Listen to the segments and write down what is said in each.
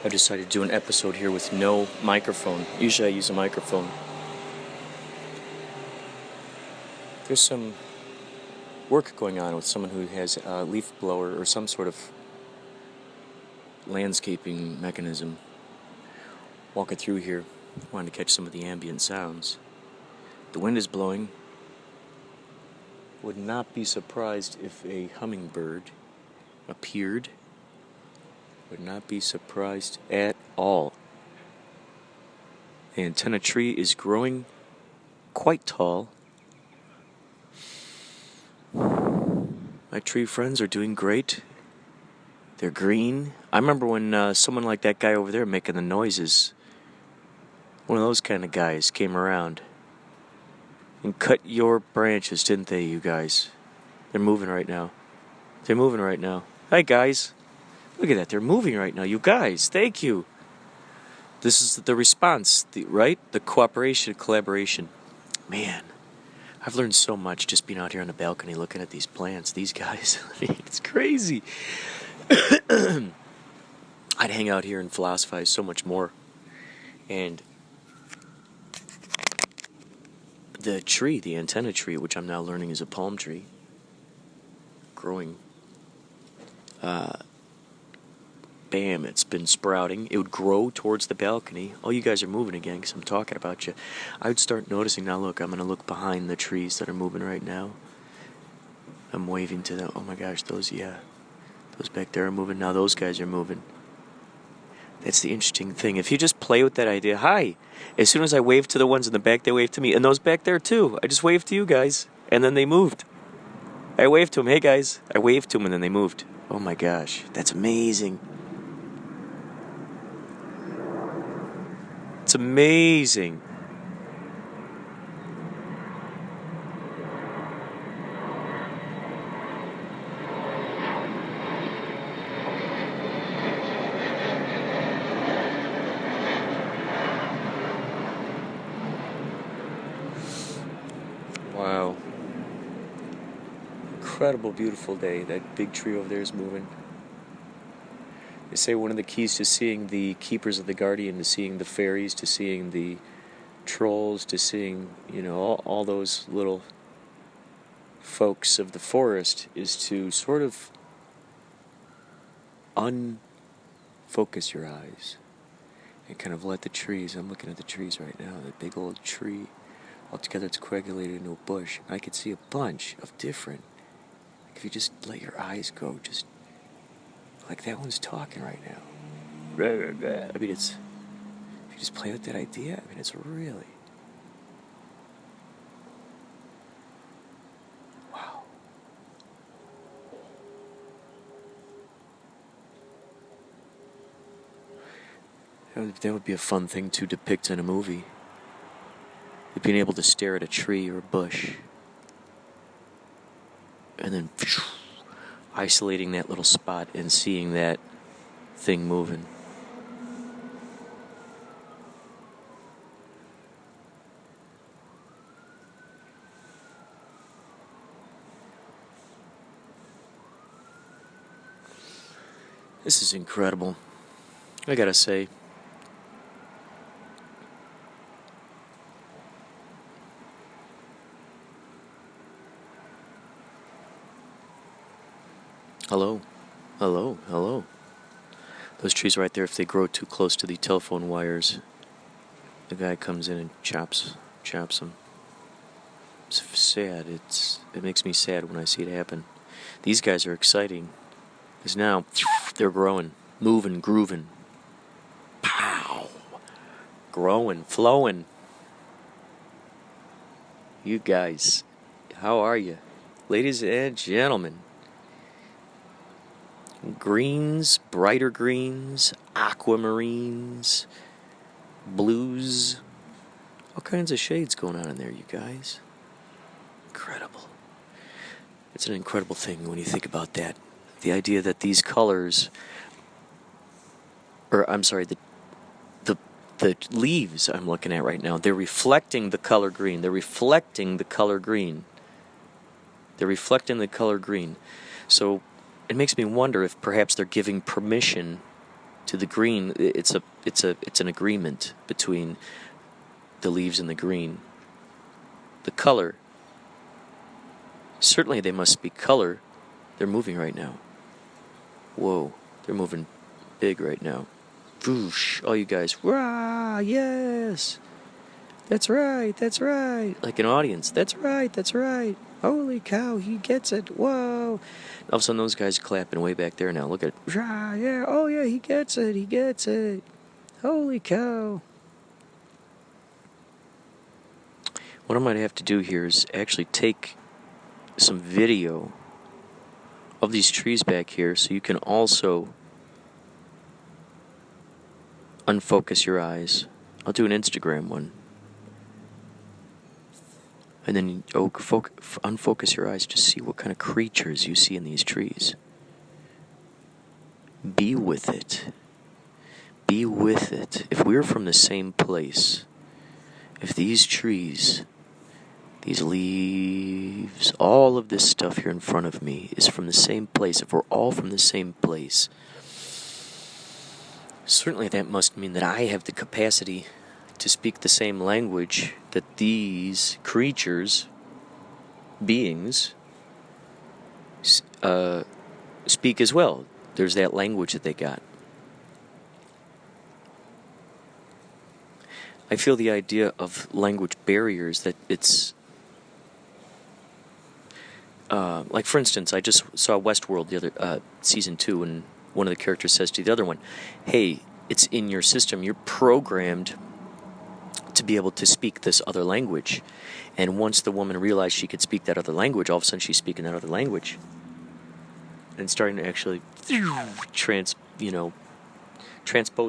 I decided to do an episode here with no microphone. Usually I use a microphone. There's some work going on with someone who has a leaf blower or some sort of landscaping mechanism. Walking through here, wanted to catch some of the ambient sounds. The wind is blowing. Would not be surprised if a hummingbird appeared. Would not be surprised at all. The antenna tree is growing quite tall. My tree friends are doing great. They're green. I remember when someone like that guy over there making the noises, one of those kind of guys came around and cut your branches, didn't they, you guys? They're moving right now. They're moving right now. Hi, guys. Look at that. They're moving right now. You guys, thank you. This is the response, right? The cooperation, collaboration. Man, I've learned so much just being out here on the balcony looking at these plants, these guys. It's crazy. I'd hang out here and philosophize so much more. And the tree, the antenna tree, which I'm now learning is a palm tree, growing. Bam, it's been sprouting. It would grow towards the balcony. Oh, you guys are moving again because I'm talking about you. I would start noticing, now look, I'm going to look behind the trees that are moving right now. I'm waving to them. Oh my gosh, those back there are moving. Now those guys are moving. That's the interesting thing. If you just play with that idea, hi. As soon as I wave to the ones in the back, they wave to me. And those back there too. I just waved to you guys. And then they moved. I waved to them. Hey guys. I waved to them and then they moved. Oh my gosh. That's amazing. It's amazing. Wow. Incredible, beautiful day. That big tree over there is moving. They say one of the keys to seeing the keepers of the guardian, to seeing the fairies, to seeing the trolls, to seeing, all those little folks of the forest is to sort of unfocus your eyes and kind of let the trees, I'm looking at the trees right now, that big old tree, altogether it's coagulated into a bush. I could see a bunch of different, if you just let your eyes go, just like that one's talking right now. I mean, if you just play with that idea, it's really, wow. That would be a fun thing to depict in a movie. Being able to stare at a tree or a bush and then isolating that little spot and seeing that thing moving. This is incredible. I gotta say. Hello, hello, hello. Those trees right there, if they grow too close to the telephone wires, the guy comes in and chops them. It's sad. It makes me sad when I see it happen. These guys are exciting, because now they're growing, moving, grooving. Pow! Growing, flowing. You guys, how are you? Ladies and gentlemen. Greens, brighter greens, aquamarines, blues, all kinds of shades going on in there, you guys. Incredible. It's an incredible thing when you think about that. The idea that these colors, the leaves I'm looking at right now, they're reflecting the color green. They're reflecting the color green. So it makes me wonder if perhaps they're giving permission to the green. It's an agreement between the leaves and the green. The color, certainly they must be color. They're moving right now. Whoa, they're moving big right now. Whoosh, all you guys, rah, yes, that's right, like an audience, that's right, holy cow, he gets it, whoa. All of a sudden those guys clapping way back there now, look at it, rah, yeah, oh yeah, he gets it, holy cow. What I might have to do here is actually take some video of these trees back here so you can also unfocus your eyes. I'll do an Instagram one. And then unfocus your eyes, just see what kind of creatures you see in these trees. Be with it. Be with it. If we're from the same place, if these trees, these leaves, all of this stuff here in front of me is from the same place, if we're all from the same place, certainly that must mean that I have the capacity to speak the same language that these creatures, beings, speak as well. There's that language that they got. I feel the idea of language barriers, that it's like, for instance, I just saw Westworld the other season 2, and one of the characters says to the other one, hey, it's in your system, you're programmed to be able to speak this other language. And once the woman realized she could speak that other language, all of a sudden she's speaking that other language and starting to actually transpose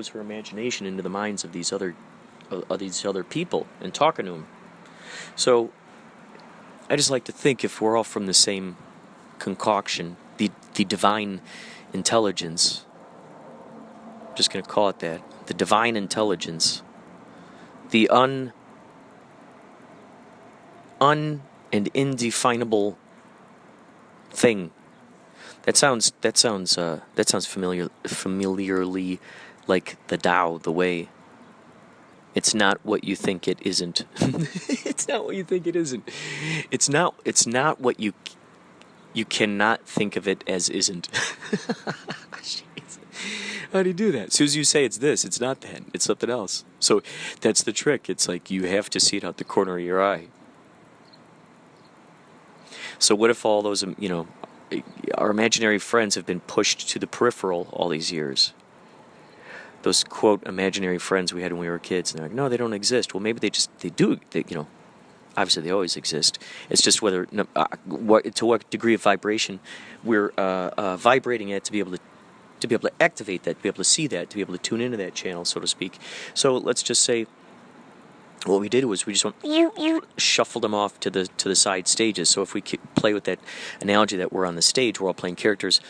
her imagination into the minds of these other people and talking to them. So I just like to think, if we're all from the same concoction, the divine intelligence, I'm just going to call it that, the divine intelligence, the un and indefinable thing. That sounds familiarly like the Tao, the way. It's not what you think it isn't. It's not what you think it isn't. It's not what you cannot think of it as isn't. How do you do that? As soon as you say it's this, it's not that. It's something else. So that's the trick. It's like you have to see it out the corner of your eye. So what if all those, our imaginary friends have been pushed to the peripheral all these years? Those, quote, imaginary friends we had when we were kids, and they're like, no, they don't exist. Well, maybe they do, obviously they always exist. It's just to what degree of vibration we're vibrating at to be able to activate that, to be able to see that, to be able to tune into that channel, so to speak. So let's just say what we did was we just shuffled them off to the side stages. So if we play with that analogy that we're on the stage, we're all playing characters.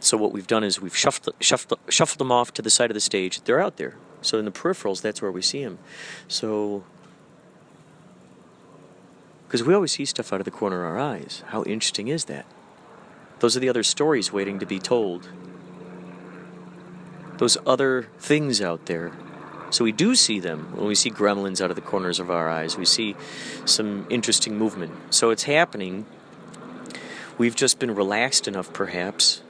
So what we've done is we've shuffled them off to the side of the stage. They're out there. So in the peripherals, that's where we see them. So, because we always see stuff out of the corner of our eyes. How interesting is that? Those are the other stories waiting to be told. Those other things out there. So we do see them. When we see gremlins out of the corners of our eyes, we see some interesting movement. So it's happening. We've just been relaxed enough, perhaps.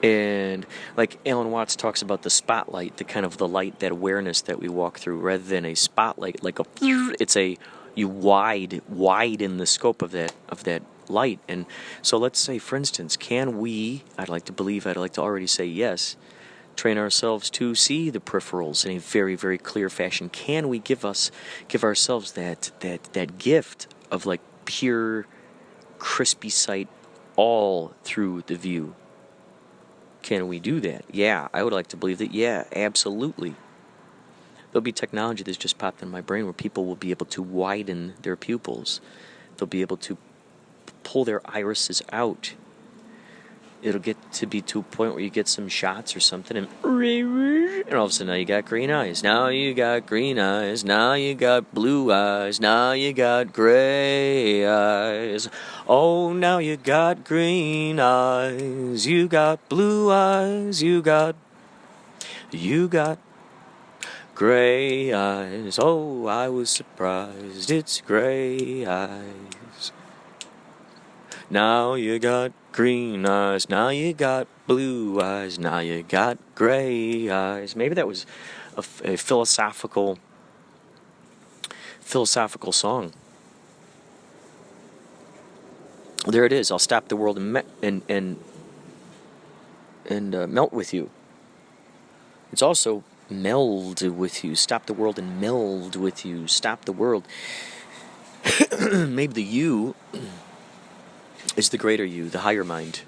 And like Alan Watts talks about the spotlight, the kind of the light, that awareness that we walk through, rather than a spotlight, like you widen the scope of that light. And so let's say, for instance, can we, I'd like to already say yes, train ourselves to see the peripherals in a very, very clear fashion? Can we give ourselves that gift of like pure, crispy sight all through the view? Can we do that? Yeah, I would like to believe that. Yeah, absolutely. There'll be technology that's just popped in my brain where people will be able to widen their pupils. They'll be able to pull their irises out. It'll get to be to a point where you get some shots or something, and all of a sudden now you got green eyes. Now you got green eyes. Now you got blue eyes. Now you got gray eyes. Oh, now you got green eyes. You got blue eyes. You got You got gray eyes. Oh, I was surprised. It's gray eyes. Now you got green eyes. Now you got blue eyes. Now you got gray eyes. Maybe that was a philosophical song. There it is. I'll stop the world and melt with you. It's also meld with you. Stop the world and meld with you. Stop the world. Maybe the you is the greater you, the higher mind.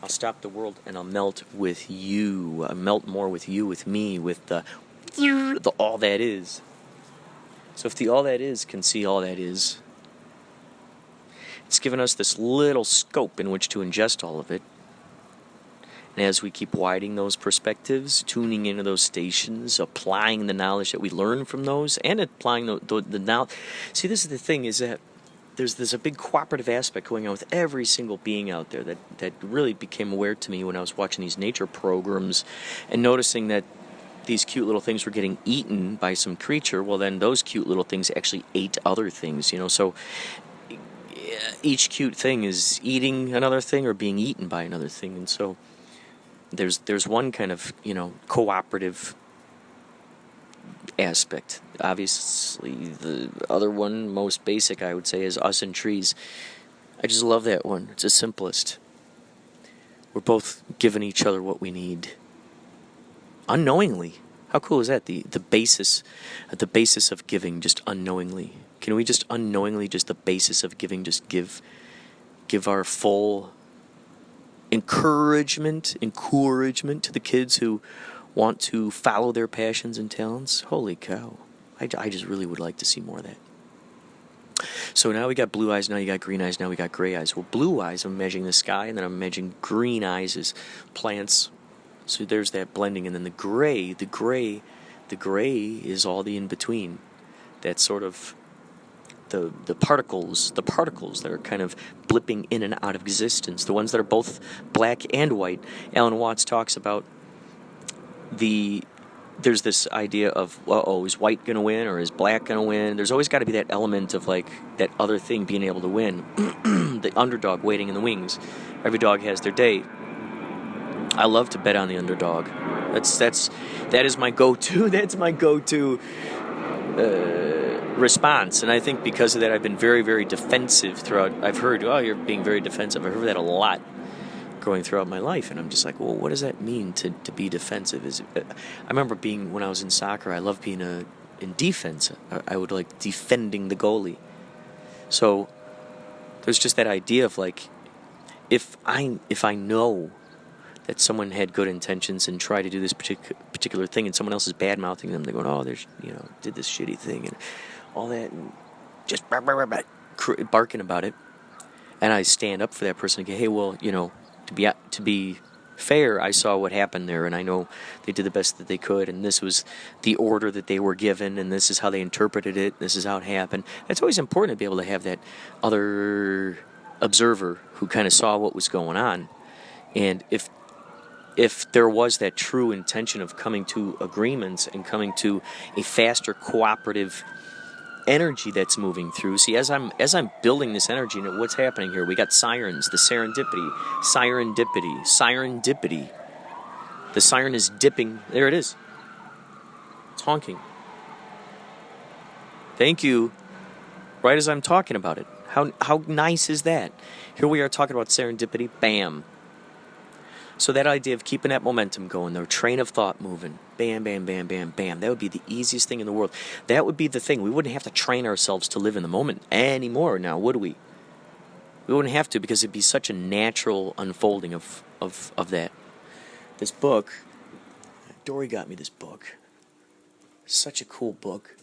I'll stop the world and I'll melt with you. I'll melt more with you, with me, with the all that is. So if the all that is can see all that is, it's given us this little scope in which to ingest all of it. And as we keep widening those perspectives, tuning into those stations, applying the knowledge that we learn from those, and applying the knowledge. See, this is the thing, is that there's a big cooperative aspect going on with every single being out there that really became aware to me when I was watching these nature programs and noticing that these cute little things were getting eaten by some creature. Well, then those cute little things actually ate other things, so each cute thing is eating another thing or being eaten by another thing. And so there's one kind of, cooperative aspect. Obviously, the other one, most basic, I would say, is us and trees. I just love that one. It's the simplest. We're both giving each other what we need. Unknowingly. How cool is that? The basis of giving, just unknowingly. Can we just unknowingly, just the basis of giving, just give our full encouragement to the kids who want to follow their passions and talents? Holy cow. I just really would like to see more of that. So now we got blue eyes, now you got green eyes, now we got gray eyes. Well, blue eyes, I'm imagining the sky, and then I'm imagining green eyes as plants. So there's that blending, and then the gray is all the in-between. That's sort of the particles that are kind of blipping in and out of existence, the ones that are both black and white. Alan Watts talks about there's this idea of, is white going to win or is black going to win? There's always got to be that element of like that other thing being able to win. The underdog waiting in the wings. Every dog has their day. I love to bet on the underdog. That is my go-to. That's my go-to response. And I think because of that, I've been very, very defensive throughout. I've heard, you're being very defensive. I've heard that a lot going throughout my life, and I'm just like, well, what does that mean to be defensive? I remember when I was in soccer, I loved being in defense. I would like defending the goalie. So there's just that idea of like, if I know that someone had good intentions and tried to do this particular thing, and someone else is bad mouthing them, they're going, there's did this shitty thing and all that, and just barking about it, and I stand up for that person and go, hey, well, to be fair, I saw what happened there, and I know they did the best that they could, and this was the order that they were given, and this is how they interpreted it, this is how it happened. It's always important to be able to have that other observer who kind of saw what was going on. And if there was that true intention of coming to agreements and coming to a faster cooperative energy that's moving through. See, as I'm building this energy, and what's happening here? We got sirens, the serendipity. The siren is dipping. There it is. It's honking. Thank you. Right as I'm talking about it. How nice is that? Here we are talking about serendipity. Bam. So that idea of keeping that momentum going, the train of thought moving, bam, bam, bam, bam, bam, that would be the easiest thing in the world. That would be the thing. We wouldn't have to train ourselves to live in the moment anymore now, would we? We wouldn't have to, because it'd be such a natural unfolding of that. This book, Dory got me this book. Such a cool book.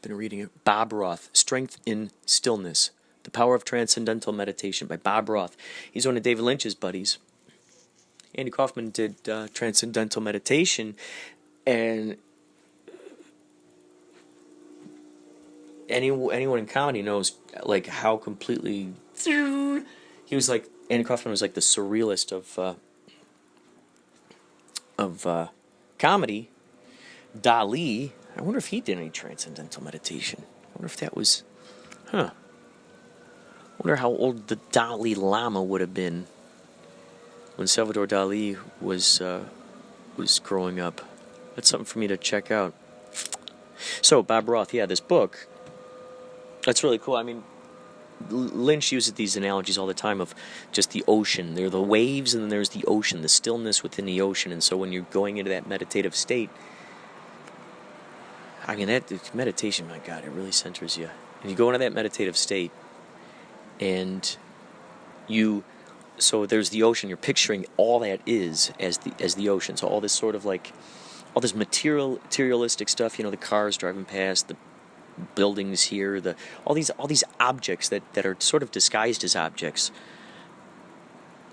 Been reading it. Bob Roth, Strength in Stillness, The Power of Transcendental Meditation by Bob Roth. He's one of David Lynch's buddies. Andy Kaufman did Transcendental Meditation, and anyone in comedy knows like how completely he was like. Andy Kaufman was like the surrealist of comedy. Dali, I wonder if he did any transcendental meditation. I wonder if that was, I wonder how old the Dalai Lama would have been when Salvador Dali was growing up. That's something for me to check out. So, Bob Roth, yeah, this book, that's really cool. I mean, Lynch uses these analogies all the time of just the ocean. There are the waves, and then there's the ocean, the stillness within the ocean. And so when you're going into that meditative state, I mean, that meditation, my God, it really centers you. And you go into that meditative state, and so there's the ocean. You're picturing all that is as the ocean. So all this sort of like, all this materialistic stuff, the cars driving past, the buildings here, all these objects that are sort of disguised as objects,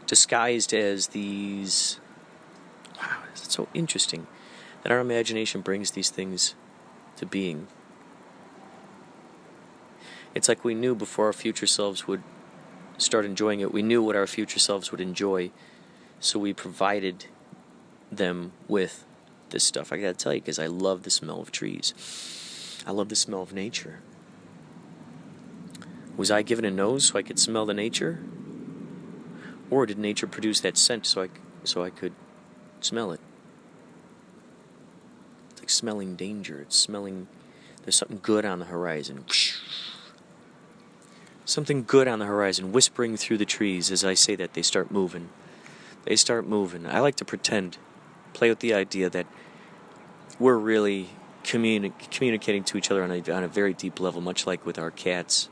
disguised as these. Wow, it's so interesting that our imagination brings these things to being. It's like we knew before our future selves would start enjoying it. We knew what our future selves would enjoy, so we provided them with this stuff. I gotta tell you, because I love the smell of trees. I love the smell of nature. Was I given a nose so I could smell the nature? Or did nature produce that scent so I could smell it? It's like smelling danger. It's smelling, there's something good on the horizon. Something good on the horizon, whispering through the trees. As I say that, they start moving. They start moving. I like to play with the idea that we're really communicating to each other on a very deep level, much like with our cats.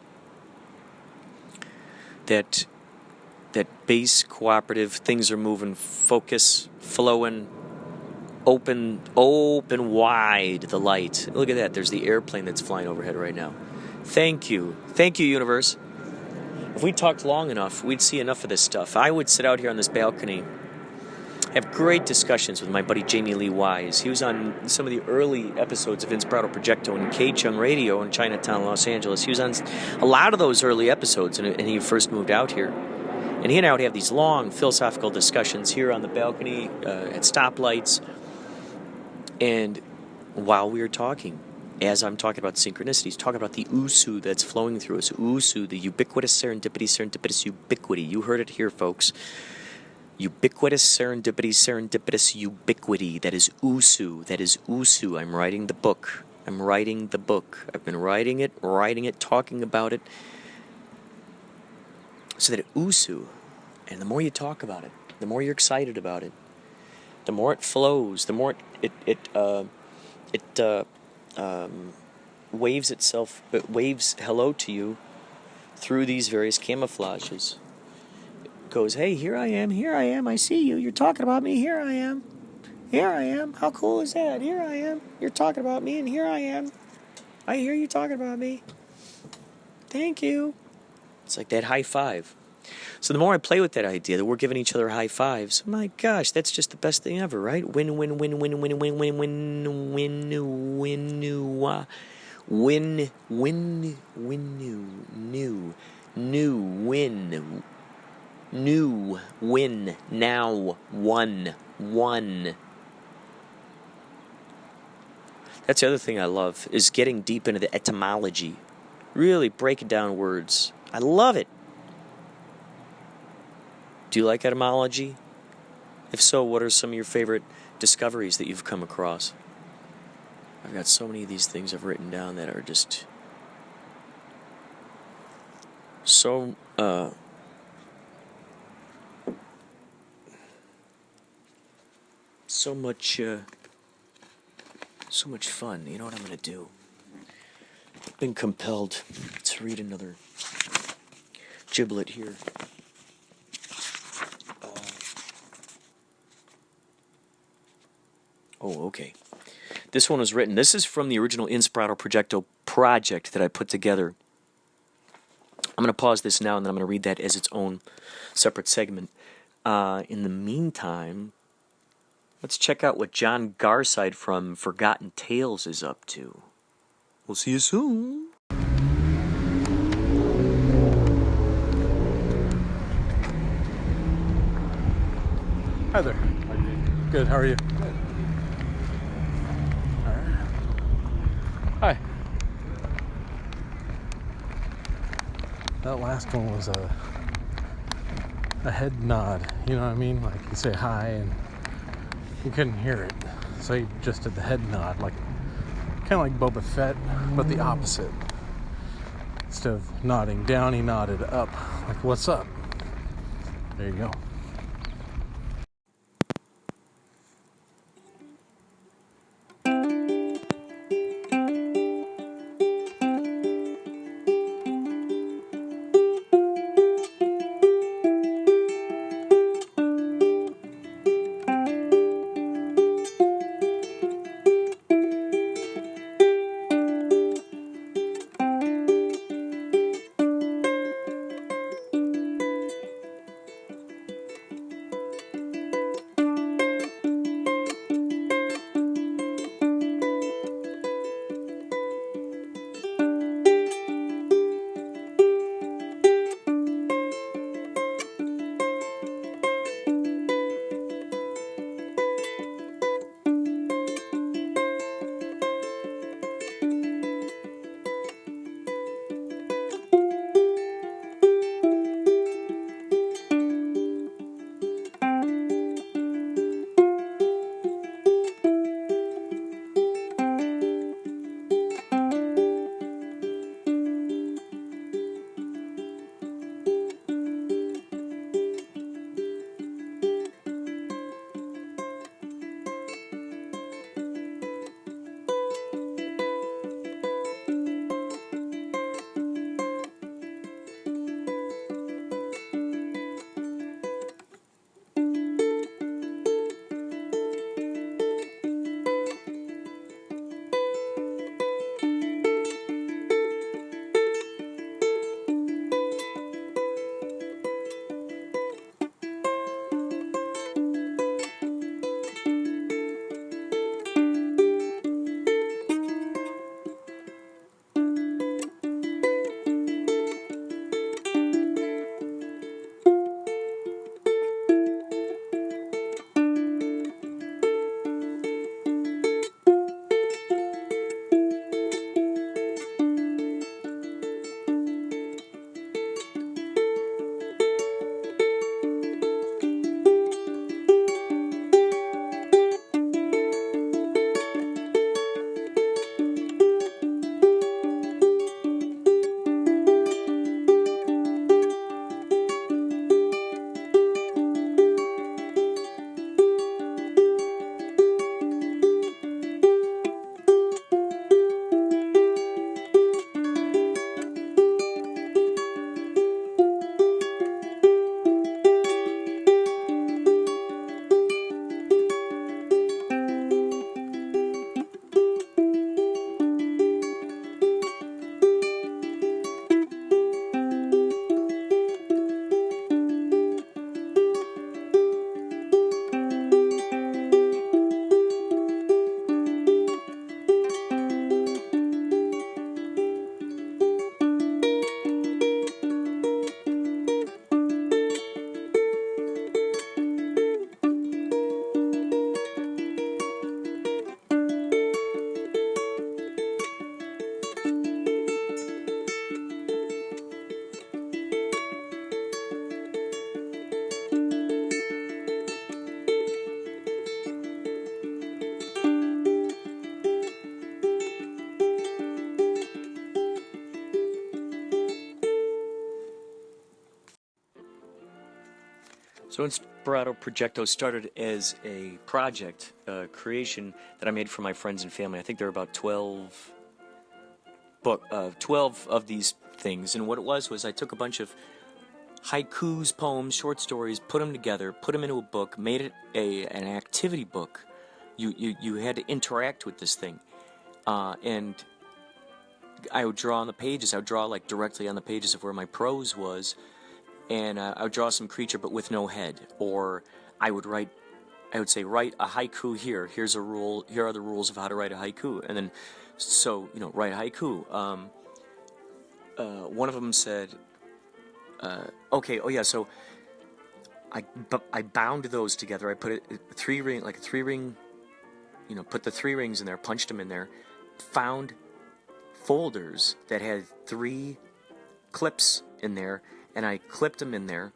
That base cooperative, things are moving, focus, flowing, open wide, the light. Look at that, there's the airplane that's flying overhead right now. Thank you, universe. If we talked long enough, we'd see enough of this stuff. I would sit out here on this balcony, have great discussions with my buddy Jamie Lee Wise. He was on some of the early episodes of Inspirado Projecto and K-Chung Radio in Chinatown, Los Angeles. He was on a lot of those early episodes, and he first moved out here. And he and I would have these long philosophical discussions here on the balcony, at stoplights. And while we were talking, as I'm talking about synchronicities, talking about the usu that's flowing through us. Usu, the ubiquitous serendipitous ubiquity. You heard it here, folks. Ubiquitous serendipitous ubiquity. That is usu. I'm writing the book. I've been writing it, talking about it. So that usu, and the more you talk about it, the more you're excited about it, the more it flows, the more it waves itself, it waves hello to you through these various camouflages. It goes, hey, here I am, I see you, you're talking about me, here I am, how cool is that, here I am, you're talking about me, and here I hear you talking about me, thank you. It's like that high five. So the more I play with that idea that we're giving each other high fives, my gosh, that's just the best thing ever, right? Win, win, win, win, win, win, win, win, win, win, new win, now one. That's the other thing I love, is getting deep into the etymology. Really breaking down words. I love it. Do you like etymology? If so, what are some of your favorite discoveries that you've come across? I've got so many of these things I've written down that are just so much fun. You know what I'm going to do? I've been compelled to read another giblet here. Okay. This one was written. This is from the original Inspirado Projecto project that I put together. I'm going to pause this now, and then I'm going to read that as its own separate segment. In the meantime, let's check out what John Garside from Forgotten Tales is up to. We'll see you soon. Hi there. Good, how are you? Good. Hi. That last one was a head nod. You know what I mean? Like you say hi and you couldn't hear it, so he just did the head nod, like kind of like Boba Fett, but the opposite. Instead of nodding down, he nodded up, like "What's up?" There you go. So Inspirado Projecto started as a project, creation that I made for my friends and family. I think there are about 12 of these things. And what it was I took a bunch of haikus, poems, short stories, put them together, put them into a book, made it an activity book. You had to interact with this thing. And I would draw on the pages. I would draw like directly on the pages of where my prose was. And I would draw some creature but with no head. Or I would say, write a haiku here. Here's a rule. Here are the rules of how to write a haiku. And then, write a haiku. One of them said, so I bound those together. I put a three ring, put the 3 rings in there, punched them in there, found folders that had 3 clips in there, and I clipped them in there,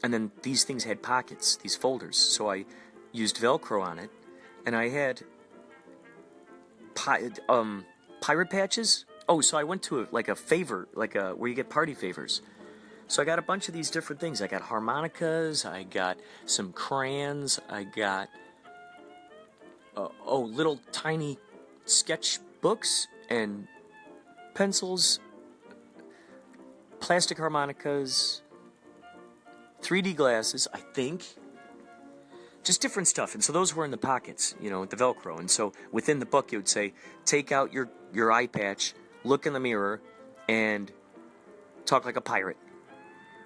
and then these things had pockets, these folders, so I used Velcro on it, and I had pirate patches. Oh, so I went to a favor, where you get party favors. So I got a bunch of these different things. I got harmonicas, I got some crayons, I got little tiny sketch books and pencils, plastic harmonicas, 3D glasses, I think. Just different stuff. And so those were in the pockets, the Velcro. And so within the book, it would say, take out your eye patch, look in the mirror, and talk like a pirate.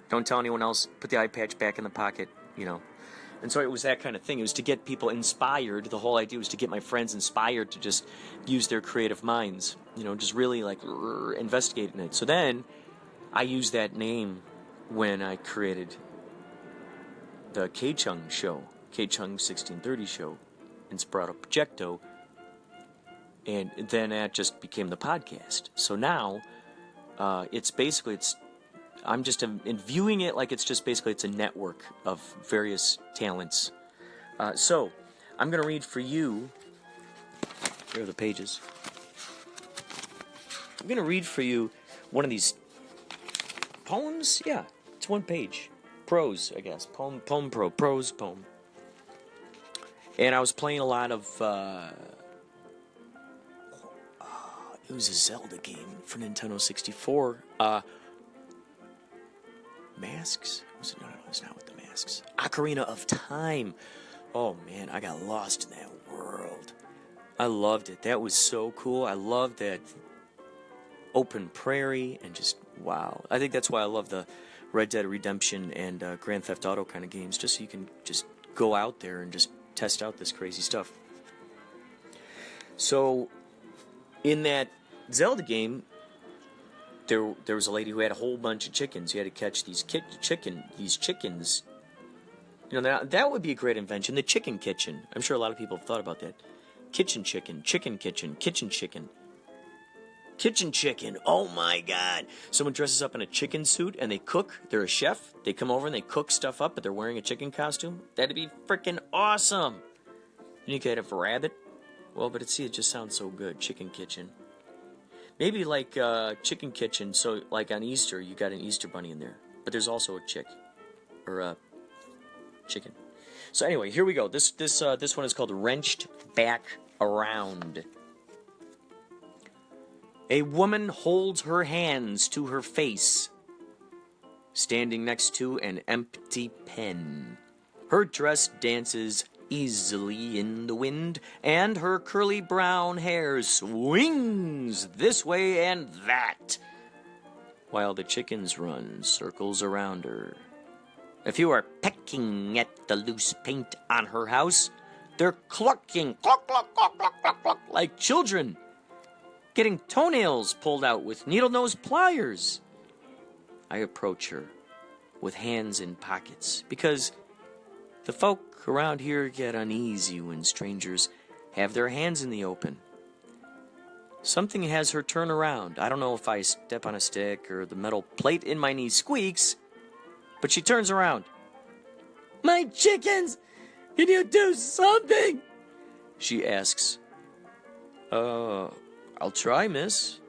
Don't tell anyone else. Put the eye patch back in the pocket, And so it was that kind of thing. It was to get people inspired. The whole idea was to get my friends inspired to just use their creative minds, just really investigate in it. So then I used that name when I created the K-Chung show, K-Chung 1630 show, Inspirado Projecto, and then that just became the podcast. So now I'm just viewing it like it's a network of various talents. So I'm going to read for you. Here are the pages. I'm going to read for you one of these poems. Yeah, it's one page. Prose, I guess. Prose, poem. And I was playing a lot of... it was a Zelda game for Nintendo 64. Masks? No, it's not with the masks. Ocarina of Time. Oh, man, I got lost in that world. I loved it. That was so cool. I loved that open prairie and just, wow. I think that's why I love the Red Dead Redemption and Grand Theft Auto kind of games, just so you can just go out there and just test out this crazy stuff. So, in that Zelda game, there was a lady who had a whole bunch of chickens. You had to catch these chickens. That would be a great invention, the chicken kitchen. I'm sure a lot of people have thought about that. Kitchen chicken, chicken kitchen, kitchen chicken. Kitchen chicken, oh my God. Someone dresses up in a chicken suit and they cook. They're a chef. They come over and they cook stuff up, but they're wearing a chicken costume. That'd be freaking awesome. And you could have a rabbit. Well, but it just sounds so good, chicken kitchen. Maybe like chicken kitchen, so like on Easter, you got an Easter bunny in there. But there's also a chick, or a chicken. So anyway, here we go. This one is called Wrenched Back Around. A woman holds her hands to her face, standing next to an empty pen. Her dress dances easily in the wind, and her curly brown hair swings this way and that, while the chickens run circles around her. A few are pecking at the loose paint on her house. They're clucking, cluck, cluck, cluck, cluck, cluck, cluck, like children, getting toenails pulled out with needle-nose pliers. I approach her with hands in pockets, because the folk around here get uneasy when strangers have their hands in the open. Something has her turn around. I don't know if I step on a stick or the metal plate in my knee squeaks, but she turns around. My chickens! Can you do something? She asks. I'll try, miss,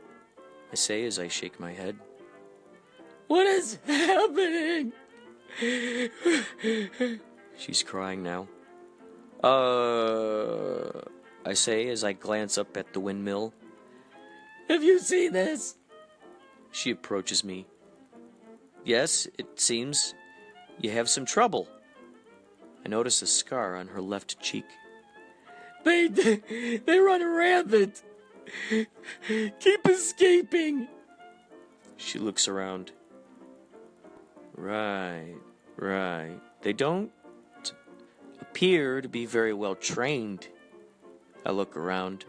I say as I shake my head. What is happening? She's crying now. I say as I glance up at the windmill. Have you seen this? She approaches me. Yes, it seems you have some trouble. I notice a scar on her left cheek. They run rampant. Keep escaping. She looks around. Right. They don't appear to be very well trained. I look around.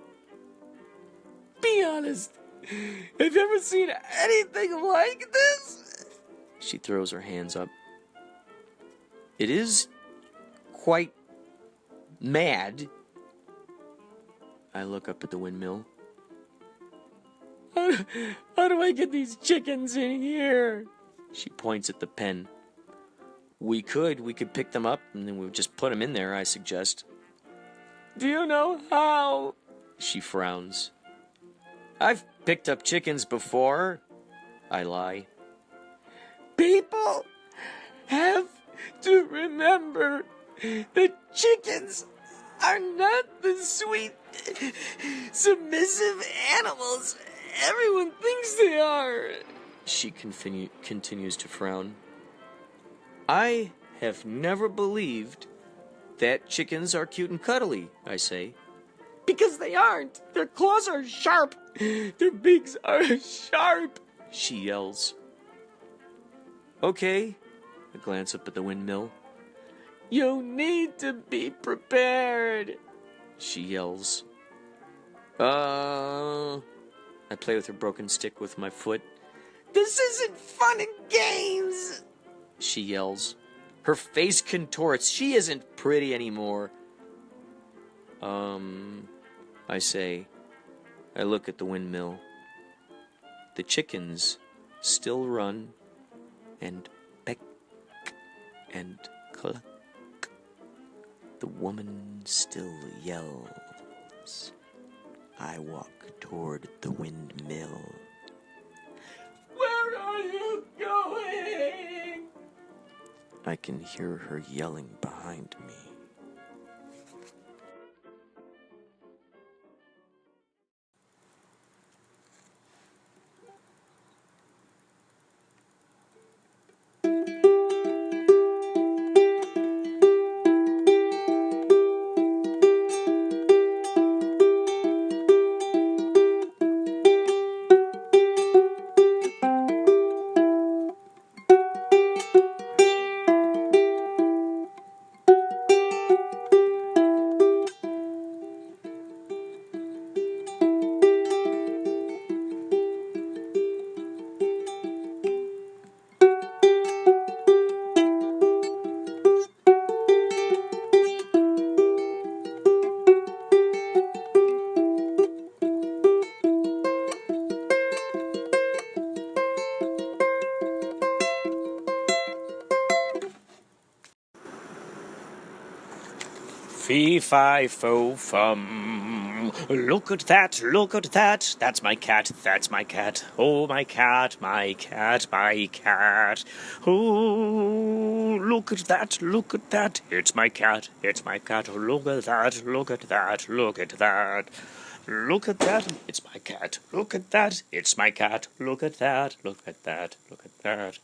Be honest. Have you ever seen anything like this? She throws her hands up. It is quite mad. I look up at the windmill. How do I get these chickens in here? She points at the pen. We could pick them up and then we would just put them in there, I suggest. Do you know how? She frowns. I've picked up chickens before, I lie. People have to remember that chickens are not the sweet, submissive animals everyone thinks they are. She continues to frown. I have never believed that chickens are cute and cuddly, I say. Because they aren't. Their claws are sharp. Their beaks are sharp, she yells. Okay, I glance up at the windmill. You need to be prepared, she yells. I play with her broken stick with my foot. This isn't fun and games, she yells. Her face contorts. She isn't pretty anymore. I say. I look at the windmill. The chickens still run and peck and cluck. The woman still yells. I walk toward the windmill. Where are you going? I can hear her yelling behind me. Fee-fi-fo-fum. Look at that, look at that. That's my cat, that's my cat. Oh, my cat, my cat, my cat. Oh, look at that, look at that. It's my cat, it's my cat. Oh, look at that, look at that, look at that. Look at that, it's my cat. Look at that, it's my cat. Look at that, look at that, look at that.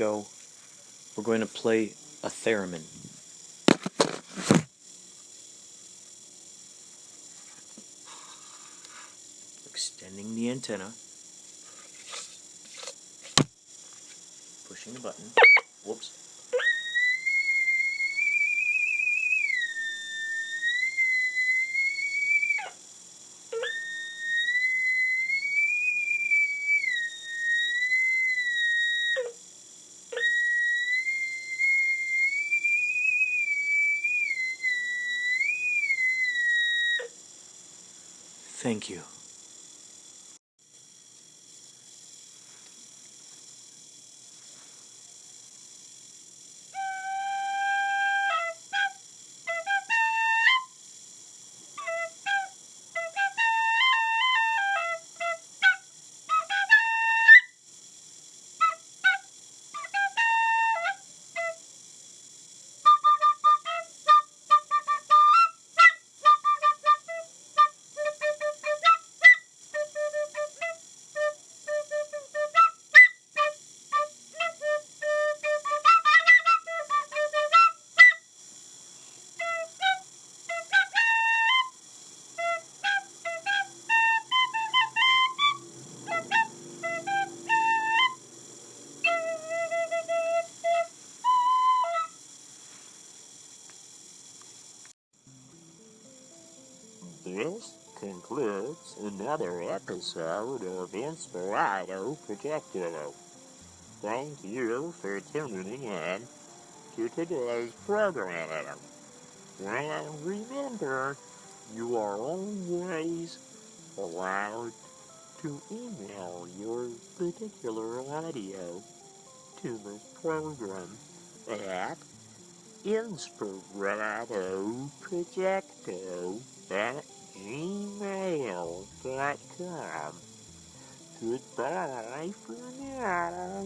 go. We're going to play a theremin. Extending the antenna. Pushing the button. Whoops. Thank you. This concludes another episode of Inspirado Projecto. Thank you for tuning in to today's program. And remember, you are always allowed to email your particular audio to this program at inspiratoprojecto@gmail.com. Goodbye for now.